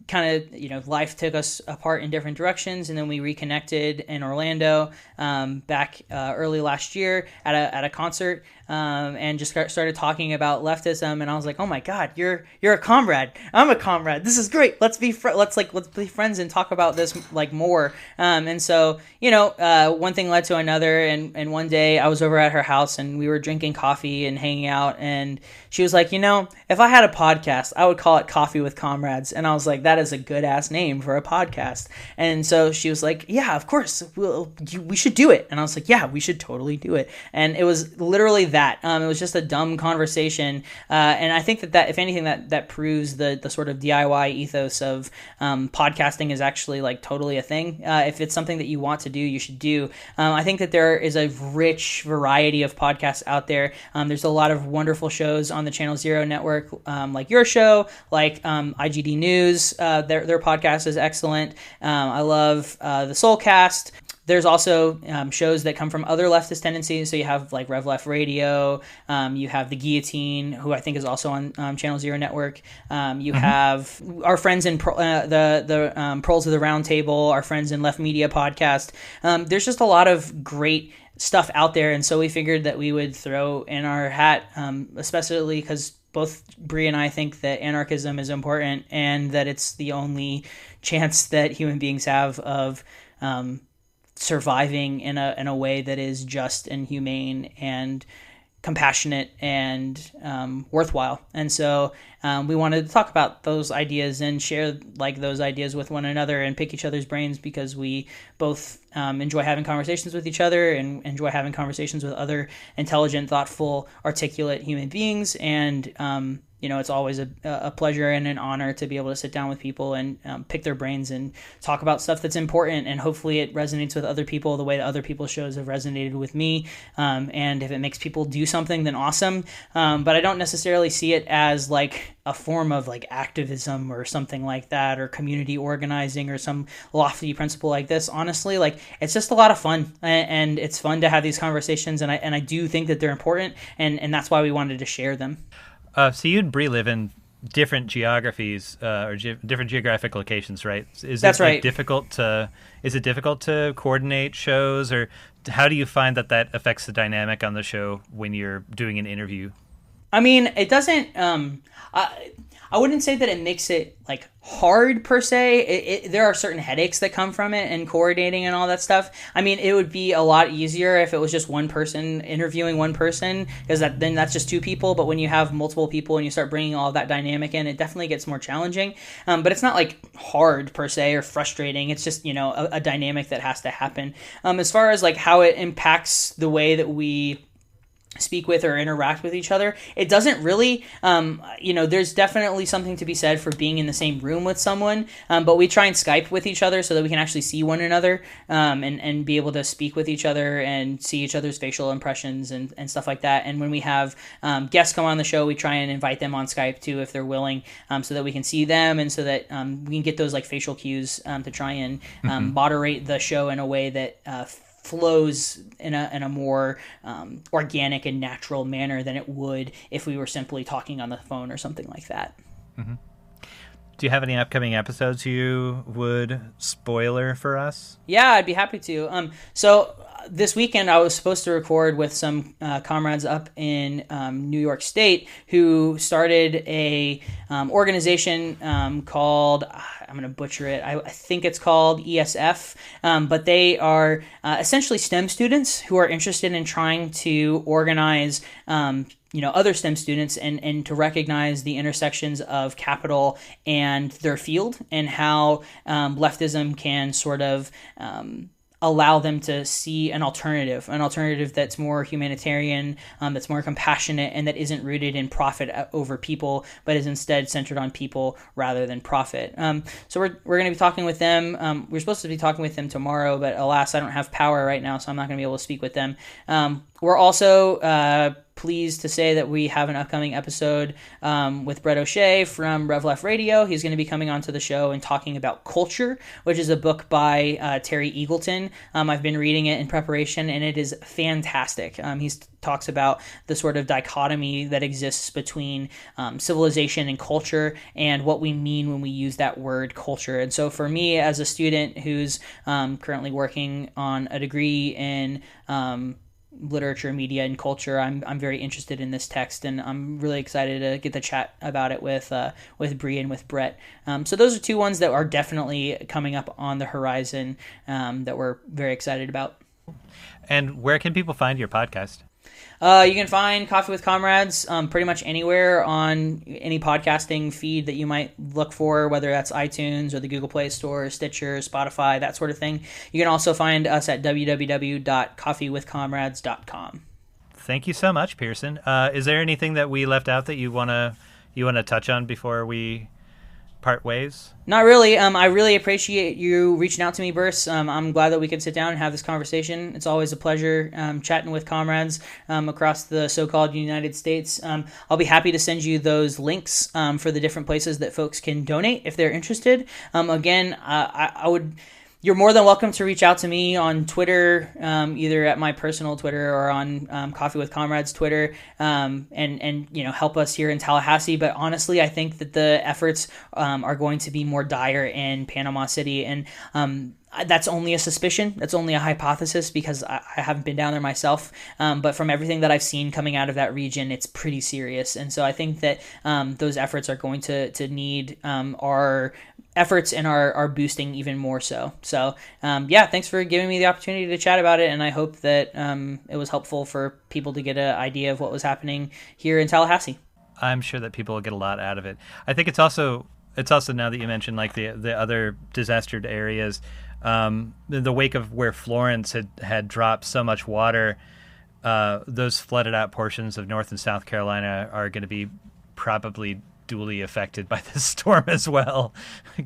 Kind of, life took us apart in different directions, and then we reconnected in Orlando back early last year at a concert, and just started talking about leftism. And I was like, oh my God, you're a comrade. I'm a comrade. This is great. Let's be friends and talk about this like more. And so one thing led to another, and one day I was over at her house and we were drinking coffee and hanging out, and she was like, if I had a podcast, I would call it Coffee with Comrades. And I was like, that is a good ass name for a podcast. And so she was like, yeah, of course, we should do it. And I was like, yeah, we should totally do it. And it was literally that. It was just a dumb conversation. And I think that if anything, that proves the sort of DIY ethos of podcasting is actually like totally a thing. If it's something that you want to do, you should do. I think that there is a rich variety of podcasts out there. There's a lot of wonderful shows on the Channel Zero network, like your show, like IGD News. Their podcast is excellent. I love the Soulcast. There's also shows that come from other leftist tendencies. So you have like Rev Left Radio. You have The Guillotine, who I think is also on Channel Zero Network. You have our friends in the Proles of the Round Table, our friends in Left Media Podcast. There's just a lot of great stuff out there. And so we figured that we would throw in our hat, especially because both Bree and I think that anarchism is important and that it's the only chance that human beings have of surviving in a way that is just and humane and compassionate and worthwhile. And so we wanted to talk about those ideas and share like those ideas with one another and pick each other's brains, because we both enjoy having conversations with each other and enjoy having conversations with other intelligent, thoughtful, articulate human beings. And it's always a pleasure and an honor to be able to sit down with people and pick their brains and talk about stuff that's important. And hopefully it resonates with other people the way that other people's shows have resonated with me. And if it makes people do something, then awesome. But I don't necessarily see it as like a form of like activism or something like that, or community organizing or some lofty principle like this. Honestly, like it's just a lot of fun, and it's fun to have these conversations. And I do think that they're important, and that's why we wanted to share them. So you and Bree live in different geographies or different geographic locations, right? That's right. Is it difficult to coordinate shows, or how do you find that affects the dynamic on the show when you're doing an interview? I mean, it doesn't. I wouldn't say that it makes it like hard per se. There are certain headaches that come from it and coordinating and all that stuff. I mean, it would be a lot easier if it was just one person interviewing one person, because then that's just two people. But when you have multiple people and you start bringing all of that dynamic in, it definitely gets more challenging. But it's not like hard per se or frustrating. It's just, a dynamic that has to happen. As far as like how it impacts the way that we speak with or interact with each other, it doesn't really. There's definitely something to be said for being in the same room with someone, but we try and Skype with each other so that we can actually see one another, and be able to speak with each other and see each other's facial impressions and stuff like that. And when we have guests come on the show, we try and invite them on Skype too if they're willing, so that we can see them and so that we can get those like facial cues to try and moderate the show in a way that flows in a more organic and natural manner than it would if we were simply talking on the phone or something like that. Mm-hmm. Do you have any upcoming episodes you would spoiler for us? Yeah, I'd be happy to. So this weekend I was supposed to record with some comrades up in New York State who started a organization called, I'm going to butcher it, I think it's called ESF, but they are essentially STEM students who are interested in trying to organize other STEM students and to recognize the intersections of capital and their field, and how leftism can sort of allow them to see an alternative that's more humanitarian, that's more compassionate, and that isn't rooted in profit over people, but is instead centered on people rather than profit. So we're going to be talking with them. We're supposed to be talking with them tomorrow, but alas, I don't have power right now, so I'm not going to be able to speak with them. We're also pleased to say that we have an upcoming episode with Brett O'Shea from Rev Left Radio. He's going to be coming onto the show and talking about Culture, which is a book by Terry Eagleton. I've been reading it in preparation, and it is fantastic. He talks about the sort of dichotomy that exists between civilization and culture, and what we mean when we use that word culture. And so for me, as a student who's currently working on a degree in literature, media, and culture, I'm very interested in this text, and I'm really excited to get the chat about it with Bree and with Brett. So those are two ones that are definitely coming up on the horizon that we're very excited about. And where can people find your podcast? You can find Coffee with Comrades pretty much anywhere on any podcasting feed that you might look for, whether that's iTunes or the Google Play Store, Stitcher, Spotify, that sort of thing. You can also find us at www.coffeewithcomrades.com. thank you so much, Pearson. Is there anything that we left out that you wanna touch on before we part ways? Not really. I really appreciate you reaching out to me, Burse. I'm glad that we could sit down and have this conversation. It's always a pleasure chatting with comrades across the so-called United States. I'll be happy to send you those links for the different places that folks can donate if they're interested. Again, I would... You're more than welcome to reach out to me on Twitter, either at my personal Twitter or on Coffee with Comrades Twitter, and help us here in Tallahassee. But honestly, I think that the efforts are going to be more dire in Panama City, and that's only a suspicion. That's only a hypothesis because I haven't been down there myself. But from everything that I've seen coming out of that region, it's pretty serious. And so I think that those efforts are going to need our efforts and are boosting even more so. So, thanks for giving me the opportunity to chat about it. And I hope that it was helpful for people to get an idea of what was happening here in Tallahassee. I'm sure that people will get a lot out of it. I think it's also now that you mentioned like the other disastered areas, in the wake of where Florence had dropped so much water, those flooded out portions of North and South Carolina are going to be probably duly affected by this storm as well,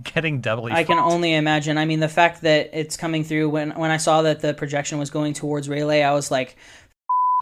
getting doubly. I can only imagine. I mean, the fact that it's coming through, when I saw that the projection was going towards Raleigh, I was like,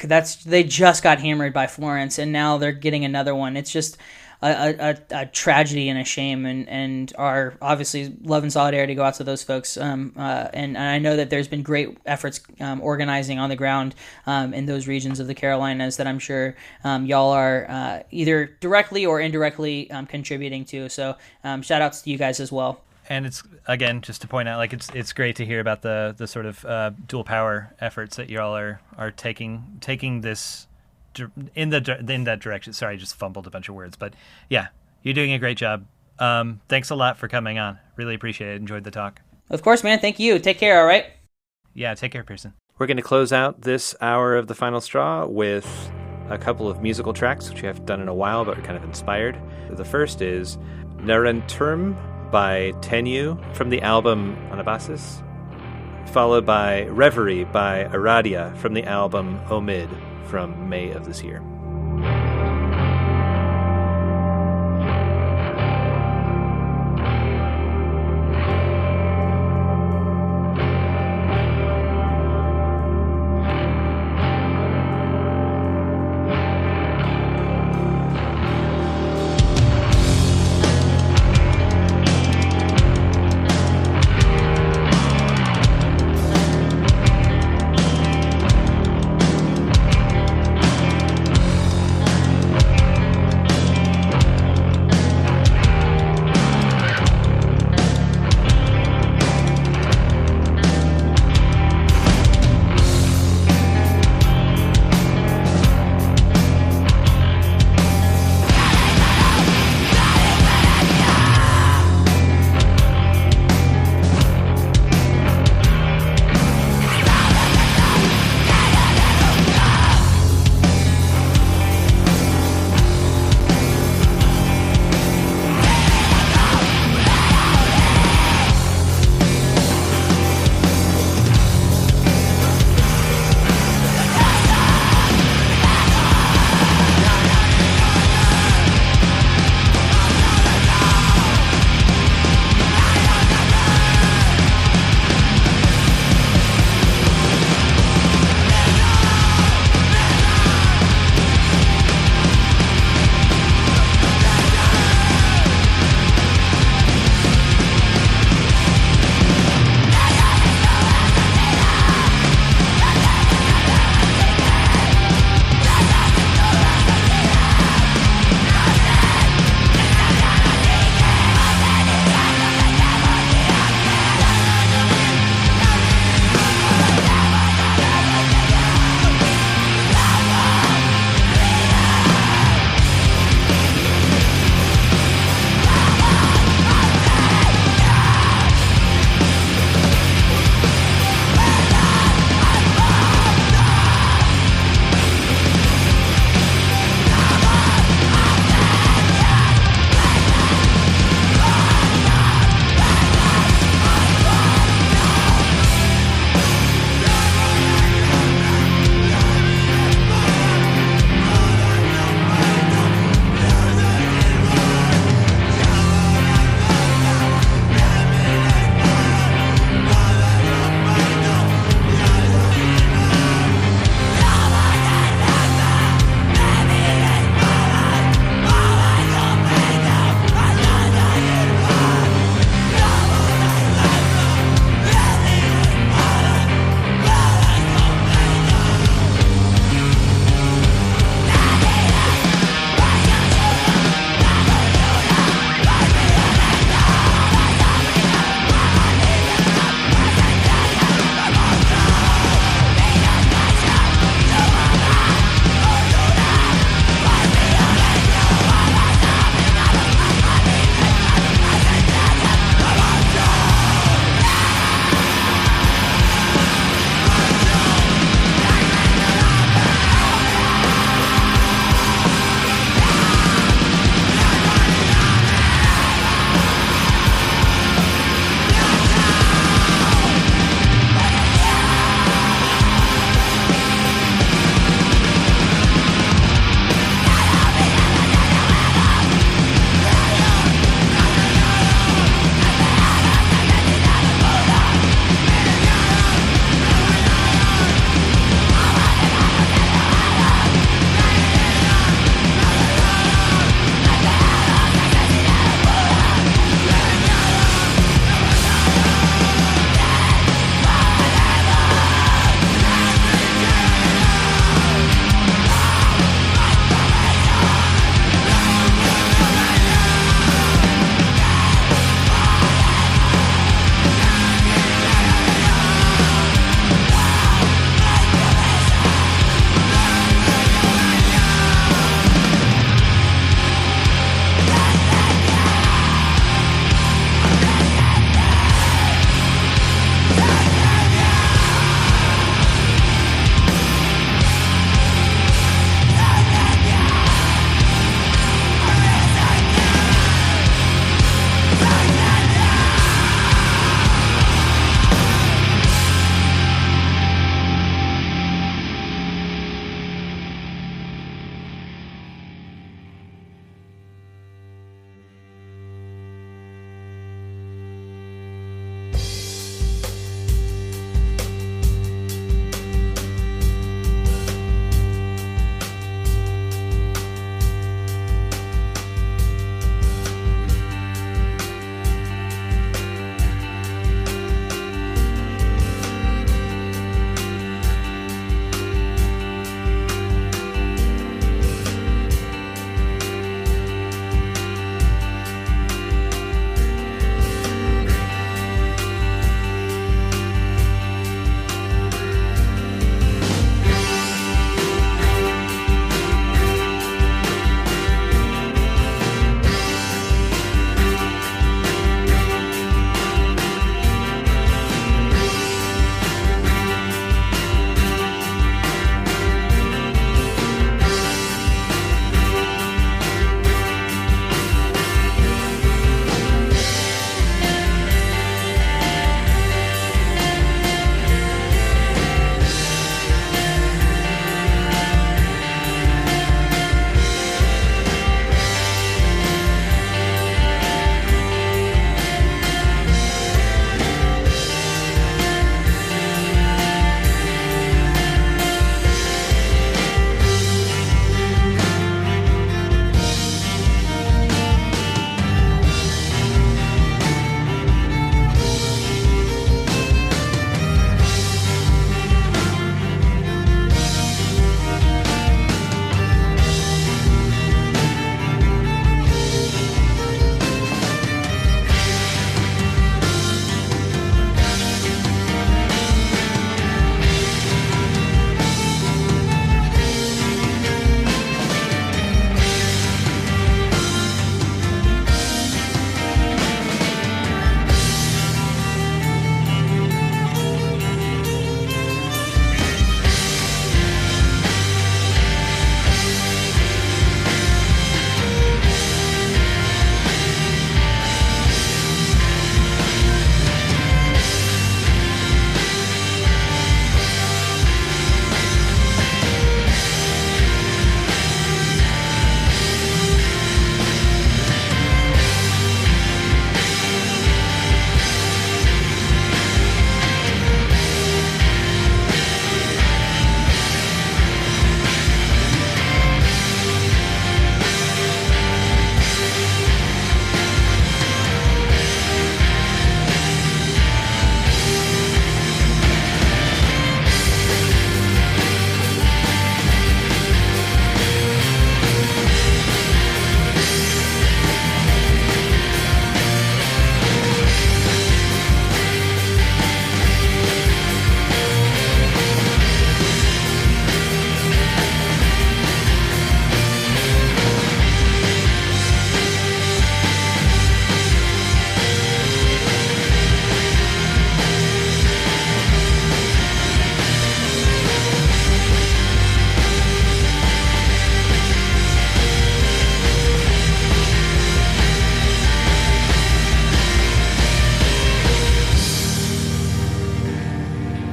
they just got hammered by Florence, and now they're getting another one. It's just a tragedy and a shame, and our obviously love and solidarity go out to those folks. And I know that there's been great efforts organizing on the ground in those regions of the Carolinas that I'm sure y'all are either directly or indirectly contributing to. So shout outs to you guys as well. And it's, again, just to point out, like it's great to hear about the sort of dual power efforts that y'all are taking this in that direction. Sorry, I just fumbled a bunch of words, but yeah, you're doing a great job. Thanks a lot for coming on. Really appreciate it. Enjoyed the talk. Of course, man. Thank you. Take care. All right. Yeah. Take care, Pearson. We're going to close out this hour of The Final Straw with a couple of musical tracks, which we haven't done in a while, but are kind of inspired. The first is Narenturm by Tenyu from the album Anabasis, followed by Reverie by Aradia from the album Omid from May of this year.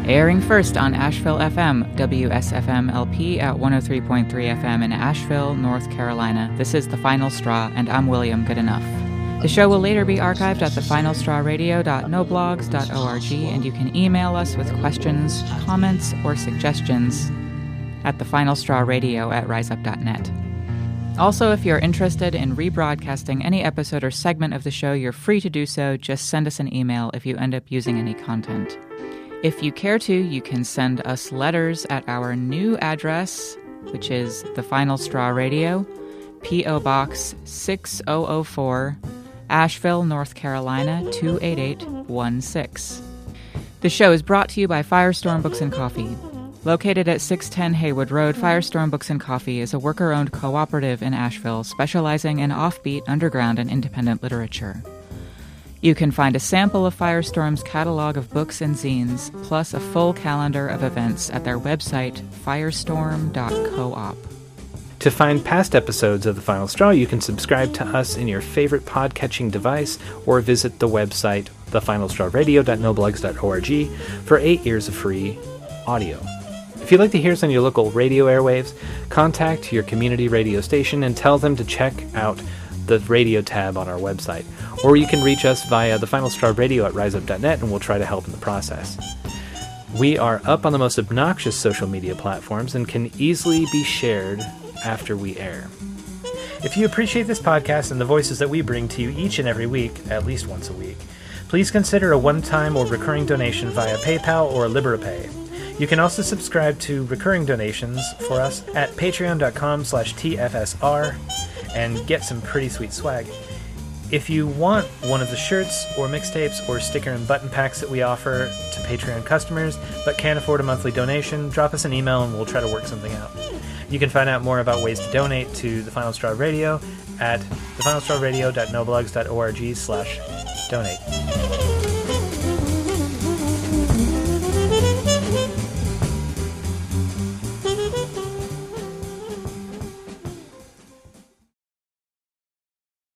Airing first on Asheville FM, WSFM LP at 103.3 FM in Asheville, North Carolina. This is The Final Straw, and I'm William Goodenough. The show will later be archived at thefinalstrawradio.noblogs.org, and you can email us with questions, comments, or suggestions at thefinalstrawradio@riseup.net. Also, if you're interested in rebroadcasting any episode or segment of the show, you're free to do so. Just send us an email if you end up using any content. If you care to, you can send us letters at our new address, which is The Final Straw Radio, P.O. Box 6004, Asheville, North Carolina 28816. The show is brought to you by Firestorm Books and Coffee. Located at 610 Haywood Road, Firestorm Books and Coffee is a worker-owned cooperative in Asheville specializing in offbeat, underground, and independent literature. You can find a sample of Firestorm's catalog of books and zines, plus a full calendar of events at their website, firestorm.coop. To find past episodes of The Final Straw, you can subscribe to us in your favorite podcatching device or visit the website thefinalstrawradio.noblogs.org for 8 years of free audio. If you'd like to hear us on your local radio airwaves, contact your community radio station and tell them to check out the radio tab on our website. Or you can reach us via thefinalstrawradio@riseup.net, and we'll try to help in the process. We are up on the most obnoxious social media platforms and can easily be shared after we air. If you appreciate this podcast and the voices that we bring to you each and every week, at least once a week, please consider a one-time or recurring donation via PayPal or LiberaPay. You can also subscribe to recurring donations for us at patreon.com/TFSR and get some pretty sweet swag. If you want one of the shirts or mixtapes or sticker and button packs that we offer to Patreon customers but can't afford a monthly donation, drop us an email and we'll try to work something out. You can find out more about ways to donate to The Final Straw Radio at thefinalstrawradio.noblogs.org/donate.